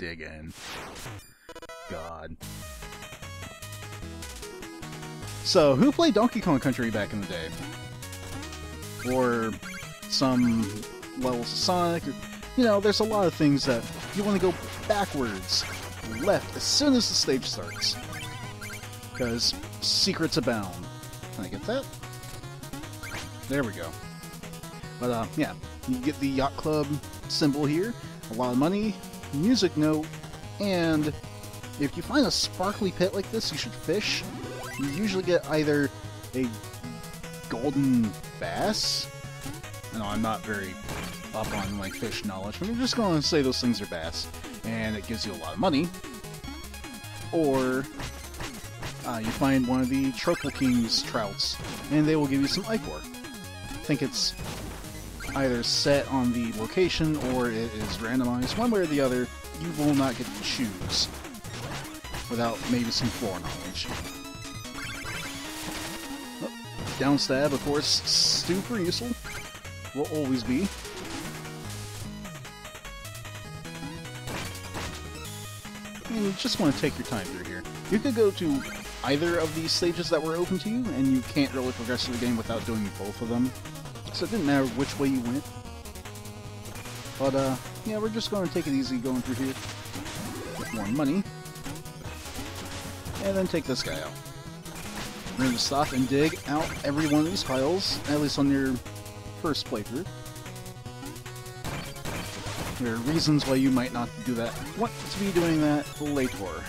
dig in. God. So, who played Donkey Kong Country back in the day? Or some levels of Sonic? Or, you know, there's a lot of things that you want to go backwards, left, as soon as the stage starts. Because secrets abound. Can I get that? There we go. But, yeah. You get the Yacht Club symbol here, a lot of money, music note, and if you find a sparkly pit like this you should fish. You usually get either a golden bass. No, I'm not very up on like fish knowledge, but I'm just going to say those things are bass, and it gives you a lot of money. Or you find one of the Tropical King's trouts, and they will give you some ichor. I think it's either set on the location or it is randomized. One way or the other, you will not get to choose without maybe some foreknowledge. Down stab, of course, super useful. Will always be. And you just want to take your time through here. You could go to either of these stages that were open to you, and you can't really progress through the game without doing both of them. So it didn't matter which way you went. But, yeah, we're just going to take it easy going through here. Get more money. And then take this guy out. We're going to stop and dig out every one of these piles, at least on your first playthrough. There are reasons why you might not do that. Want to be doing that later.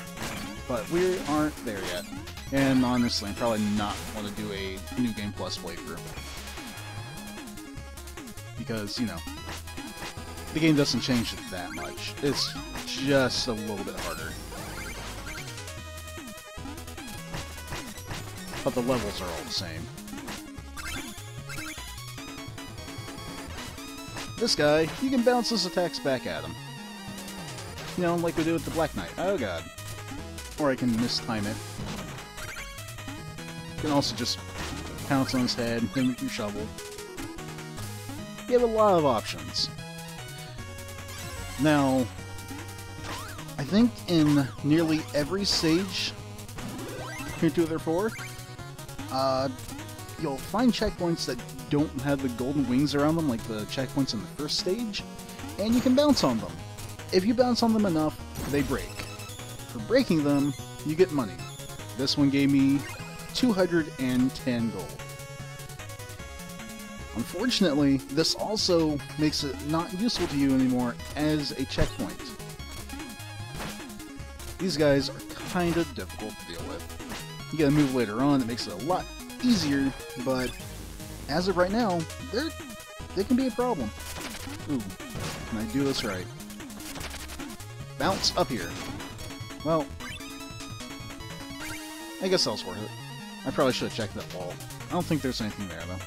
But we aren't there yet. And honestly, I'm probably not want to do a New Game Plus playthrough. Because, you know, the game doesn't change it that much. It's just a little bit harder. But the levels are all the same. This guy, you can bounce his attacks back at him. You know, like we did with the Black Knight. Oh god. Or I can mistime it. You can also just pounce on his head and hit him with your shovel. You have a lot of options. Now, I think in nearly every stage here 2 there 4, you'll find checkpoints that don't have the golden wings around them like the checkpoints in the first stage, and you can bounce on them. If you bounce on them enough, they break. For breaking them, you get money. This one gave me 210 gold. Unfortunately, this also makes it not useful to you anymore as a checkpoint. These guys are kind of difficult to deal with. You gotta move later on, it makes it a lot easier, but as of right now, they can be a problem. Ooh, can I do this right? Bounce up here. Well, I guess that was worth it. I probably should have checked that wall. I don't think there's anything there, though.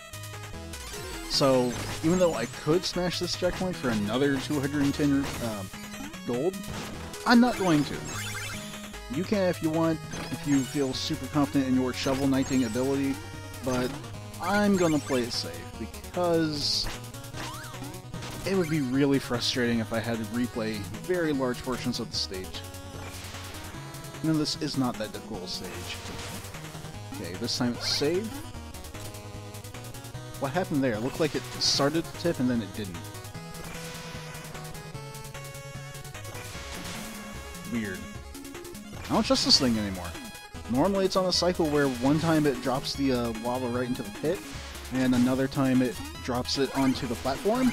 So, even though I could smash this checkpoint for another 210 gold, I'm not going to. You can if you want, if you feel super confident in your shovel knighting ability, but I'm gonna play it safe, because it would be really frustrating if I had to replay very large portions of the stage. You know, this is not that difficult a stage. Okay, this time it's saved. What happened there? It looked like it started to tip and then it didn't. Weird. I don't trust this thing anymore. Normally it's on a cycle where one time it drops the lava right into the pit, and another time it drops it onto the platform,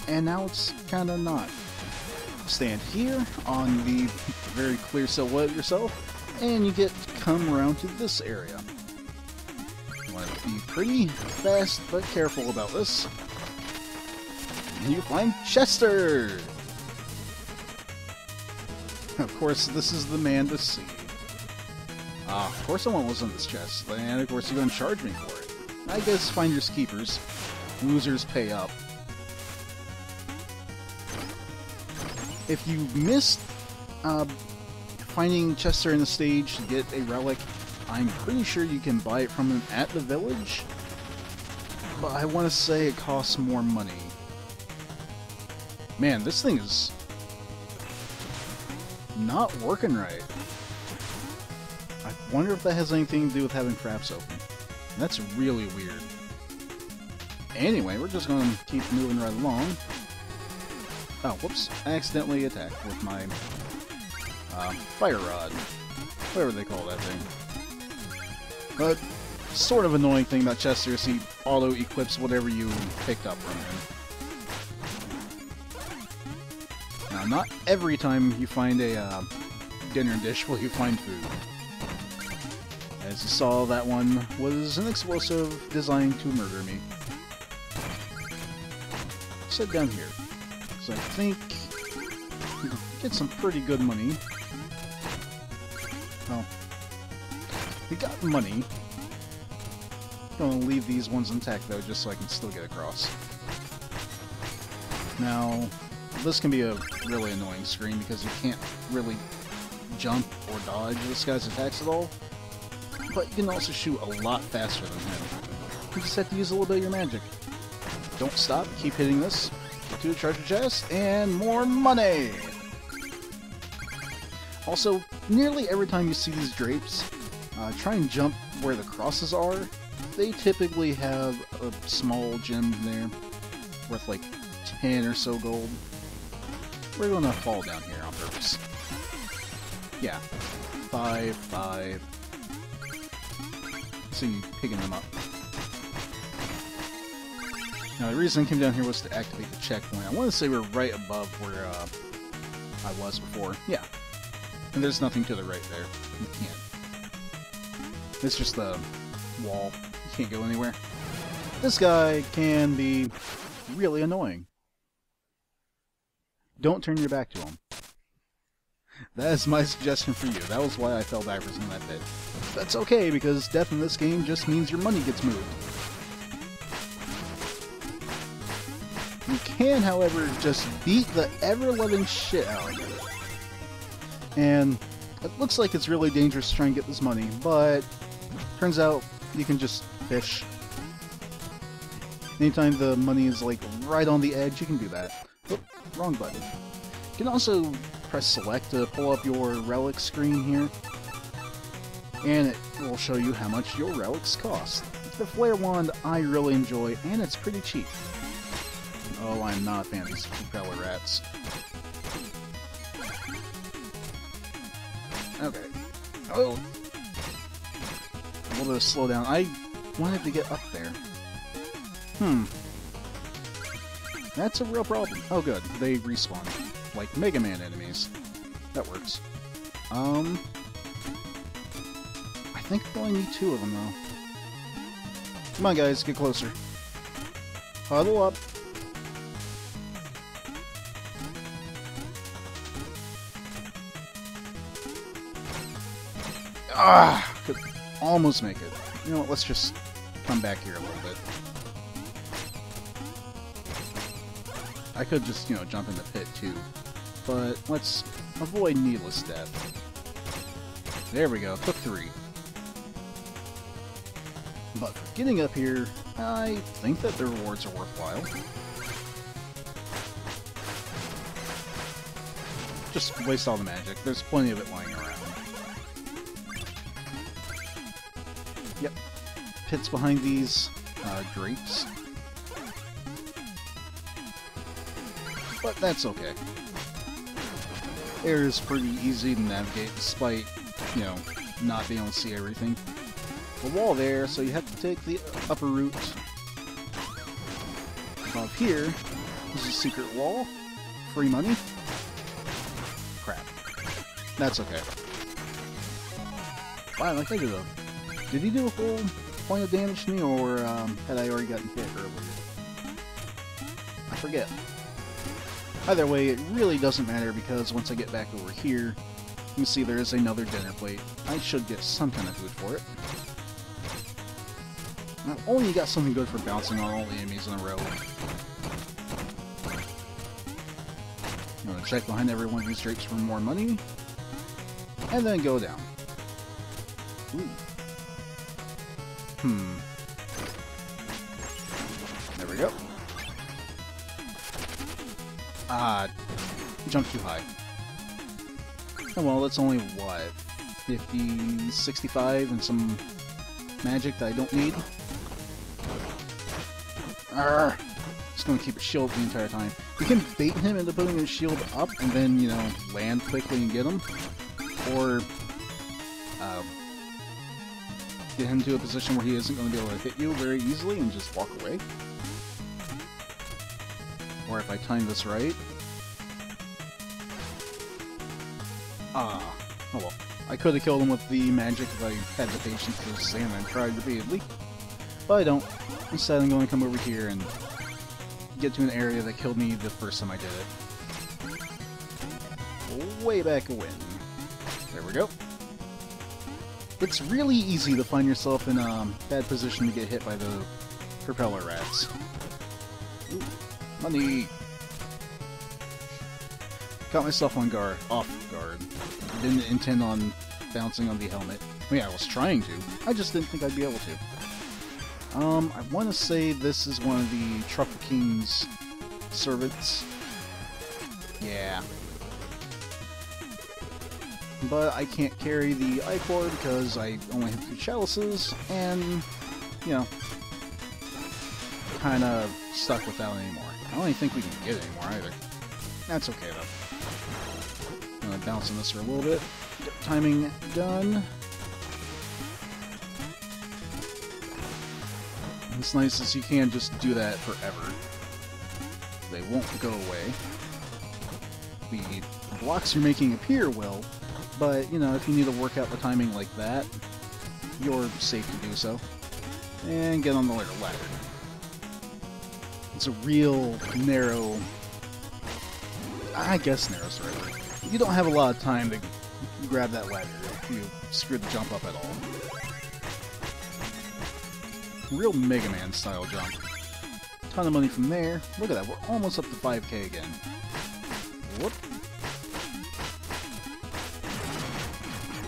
and now it's kinda not. Stand here on the very clear silhouette of yourself, and you get to come around to this area. You want to be pretty fast but careful about this. And you find Chester! Of course, this is the man to see. Of course I want what's in this chest, and of course you're going to charge me for it. I guess finders keepers. Losers pay up. If you missed finding Chester in the stage to get a relic, I'm pretty sure you can buy it from him at the village, but I want to say it costs more money. Man, this thing is not working right. I wonder if that has anything to do with having traps open. That's really weird. Anyway, we're just going to keep moving right along. Oh, whoops. I accidentally attacked with my fire rod. Whatever they call that thing. But sort of annoying thing about Chester is he auto-equips whatever you picked up from him. Now, not every time you find a dinner dish will you find food. As you saw, that one was an explosive designed to murder me. Sit down here. So I think you can get some pretty good money. Well, we got money. I'm gonna leave these ones intact though, just so I can still get across. Now, this can be a really annoying screen because you can't really jump or dodge this guy's attacks at all. But you can also shoot a lot faster than him. You just have to use a little bit of your magic. Don't stop, keep hitting this. Get to the treasure chest, and more money! Also, nearly every time you see these drapes, try and jump where the crosses are. They typically have a small gem there, worth like 10 or so gold. We're gonna fall down here on purpose. Yeah. 5, 5. So you picking them up. Now the reason I came down here was to activate the checkpoint. I want to say we're right above where I was before. Yeah. And there's nothing to the right there. You can't. It's just the wall. You can't go anywhere. This guy can be really annoying. Don't turn your back to him. That is my suggestion for you. That was why I fell backwards in that pit. That's okay, because death in this game just means your money gets moved. You can, however, just beat the ever-loving shit out of it. And it looks like it's really dangerous to try and get this money, but turns out you can just fish. Anytime the money is like right on the edge, you can do that. Oop, wrong button. You can also press select to pull up your relic screen here, and it will show you how much your relics cost. The flare wand I really enjoy, and it's pretty cheap. Oh, I'm not a fan of these propeller rats. Okay. Oh! A little bit of slow down. I wanted to get up there. That's a real problem. Oh good, they respawn. Like Mega Man enemies. That works. I think I only need 2 of them though. Come on guys, get closer. Huddle up. Ah! Could almost make it. You know what, let's just come back here a little bit. I could just, you know, jump in the pit too. But let's avoid needless death. There we go, took 3. But for getting up here, I think that the rewards are worthwhile. Just waste all the magic, there's plenty of it lying around. Yep, pits behind these drapes. But that's okay. Air is pretty easy to navigate despite, you know, not being able to see everything. A wall there, so you have to take the upper route. Above here is a secret wall. Free money. Crap. That's okay. Wow, like I did a... Did he do a full point of damage to me, or had I already gotten hit earlier? I forget. Either way, it really doesn't matter because once I get back over here, you can see there is another dinner plate. I should get some kind of food for it. Not only you got something good for bouncing on all the enemies in a row. You want to check behind every one of these drapes for more money, and then go down. Ooh. There we go. Ah, jump too high. Oh well, that's only, what, 50, 65 and some magic that I don't need. Arrgh! Just gonna keep it shielded the entire time. You can bait him into putting his shield up and then, you know, land quickly and get him. Or, get him to a position where he isn't going to be able to hit you very easily and just walk away. Or if I time this right... oh well. I could have killed him with the magic if I had the patience to stand there and try repeatedly. But I don't. Instead I'm going to come over here and get to an area that killed me the first time I did it. Way back when. There we go. It's really easy to find yourself in a bad position to get hit by the propeller rats. Ooh, money! Caught myself on guard, off guard. Didn't intend on bouncing on the helmet. I mean, I was trying to. I just didn't think I'd be able to. I want to say this is one of the Truffle King's servants. Yeah. But I can't carry the Ichor because I only have 2 chalices, and, you know, kind of stuck without anymore. I don't even think we can get it anymore either. That's okay though. I'm gonna bounce on this for a little bit. Get timing done. What's nice is you can't just do that forever. They won't go away. The blocks you're making appear will, but, you know, if you need to work out the timing like that, you're safe to do so. And get on the ladder. It's a real narrow... I guess narrow's the right word. You don't have a lot of time to grab that ladder if you screw the jump up at all. Real Mega Man style jump. Ton of money from there. Look at that, we're almost up to 5k again. Whoop.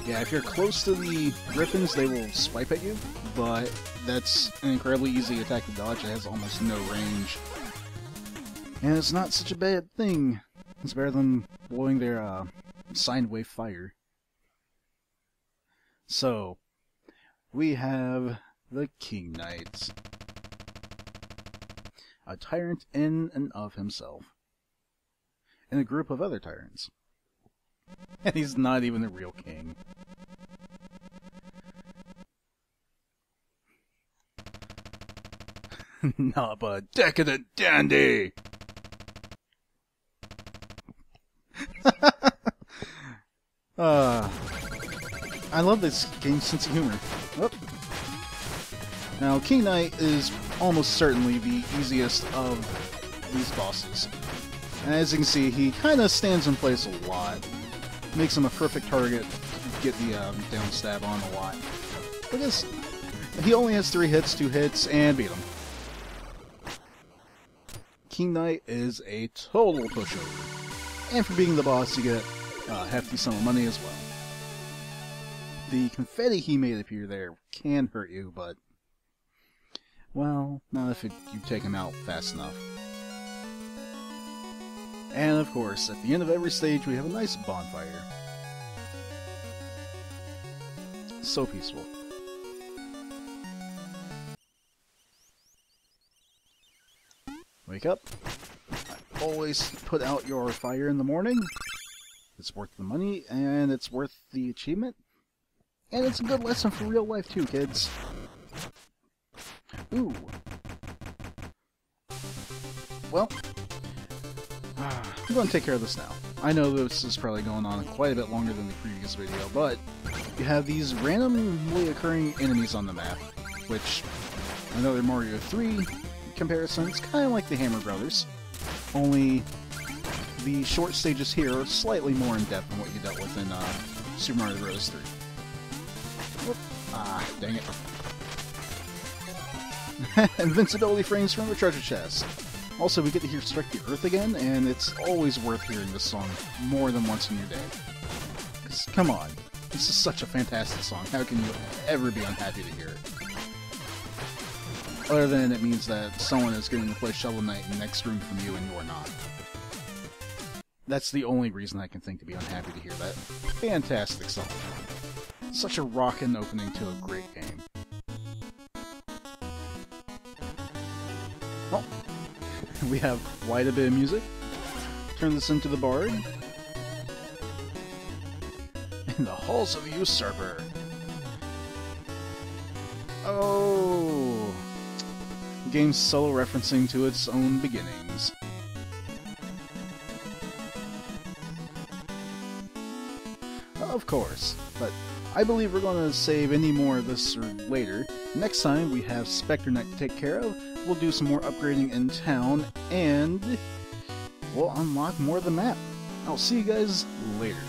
Yeah, if you're close to the griffins, they will swipe at you, but that's an incredibly easy attack to dodge. It has almost no range. And it's not such a bad thing. It's better than blowing their sine wave fire. So, we have the King Knight. A tyrant in and of himself. And a group of other tyrants. And he's not even the real king. Not but a decadent dandy! I love this game's sense of humor. Whoop. Now, King Knight is almost certainly the easiest of these bosses. And as you can see, he kind of stands in place a lot. Makes him a perfect target to get the down stab on a lot. Look at this. He only has 3 hits, 2 hits, and beat him. King Knight is a total pushover. And for being the boss, you get a hefty sum of money as well. The confetti he made appear there can hurt you, but... well, not if you take him out fast enough. And of course, at the end of every stage, we have a nice bonfire. So peaceful. Wake up. Always put out your fire in the morning. It's worth the money, and it's worth the achievement. And it's a good lesson for real life too, kids. Ooh. Well, I'm going to take care of this now. I know this is probably going on quite a bit longer than the previous video, but you have these randomly occurring enemies on the map, which, another Mario 3 comparison, it's kind of like the Hammer Brothers, only the short stages here are slightly more in-depth than what you dealt with in Super Mario Bros. 3. Whoop. Ah, dang it. Invincibility frames from the treasure chest. Also, we get to hear Strike the Earth again, and it's always worth hearing this song more than once in your day. 'Cause, come on, this is such a fantastic song. How can you ever be unhappy to hear it? Other than it means that someone is going to play Shovel Knight in the next room from you and you're not. That's the only reason I can think to be unhappy to hear that. Fantastic song. Such a rockin' opening to a great game. Well, we have quite a bit of music. Turn this into the bard. In the halls of the usurper. Oh, game's solo referencing to its own beginnings. Of course, but I believe we're going to save any more of this later. Next time we have Spectre Knight to take care of, we'll do some more upgrading in town, and we'll unlock more of the map. I'll see you guys later.